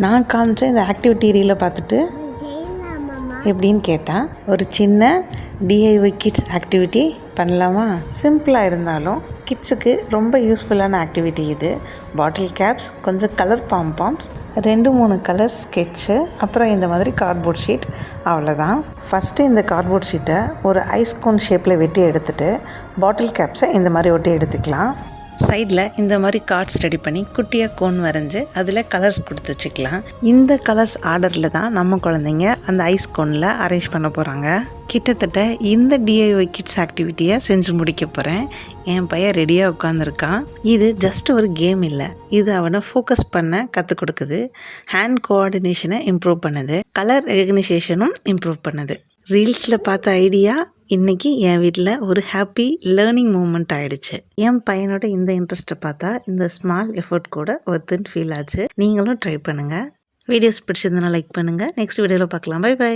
நான் காமிச்ச இந்த ஆக்டிவிட்டி ரீலை பார்த்துட்டு எப்படின்னு கேட்டால், ஒரு சின்ன டிஐஒய் கிட்ஸ் ஆக்டிவிட்டி பண்ணலாமா? சிம்பிளாக இருந்தாலும் கிட்ஸுக்கு ரொம்ப யூஸ்ஃபுல்லான ஆக்டிவிட்டி இது. பாட்டில் கேப்ஸ், கொஞ்சம் கலர் பாம்பாம்ஸ், 2-3 கலர் ஸ்கெட்சு, அப்புறம் இந்த மாதிரி கார்ட்போர்ட் ஷீட், அவ்வளோதான். ஃபஸ்ட்டு இந்த கார்ட்போர்ட் ஷீட்டை ஒரு ஐஸ் கோன் ஷேப்பில் வெட்டி எடுத்துகிட்டு பாட்டில் கேப்ஸை இந்த மாதிரி ஒட்டி எடுத்துக்கலாம். சைடில் இந்த மாதிரி கார்ட்ஸ் ரெடி பண்ணி குட்டியாக கோன் வரைஞ்சி அதில் கலர்ஸ் கொடுத்து வச்சுக்கலாம். இந்த கலர்ஸ் ஆர்டரில் தான் நம்ம குழந்தைங்க அந்த ஐஸ் கோனில் அரேஞ்ச் பண்ண போகிறாங்க. கிட்டத்தட்ட இந்த டிஐஒய் கிட்ஸ் ஆக்டிவிட்டியை செஞ்சு முடிக்க போகிறேன். என் பையன் ரெடியாக உட்காந்துருக்கான். இது ஜஸ்ட் ஒரு கேம் இல்லை, இது அவனை ஃபோக்கஸ் பண்ண கற்றுக் கொடுக்குது. ஹேண்ட் கோஆர்டினேஷனை இம்ப்ரூவ் பண்ணுது, கலர் ரெகக்னைசேஷனும் இம்ப்ரூவ் பண்ணுது. ரீல்ஸில் பார்த்த ஐடியா இன்றைக்கி என் வீட்டில் ஒரு ஹாப்பி லேர்னிங் மூமெண்ட் ஆகிடுச்சு. என் பையனோட இந்த இன்ட்ரெஸ்ட்டை பார்த்தா இந்த ஸ்மால் எஃபர்ட் கூட ஒருத்தன் ஃபீல் ஆச்சு. நீங்களும் ட்ரை பண்ணுங்கள். வீடியோஸ் பிடிச்சிருந்தனா லைக் பண்ணுங்கள். நெக்ஸ்ட் வீடியோவில் பார்க்கலாம். Bye by.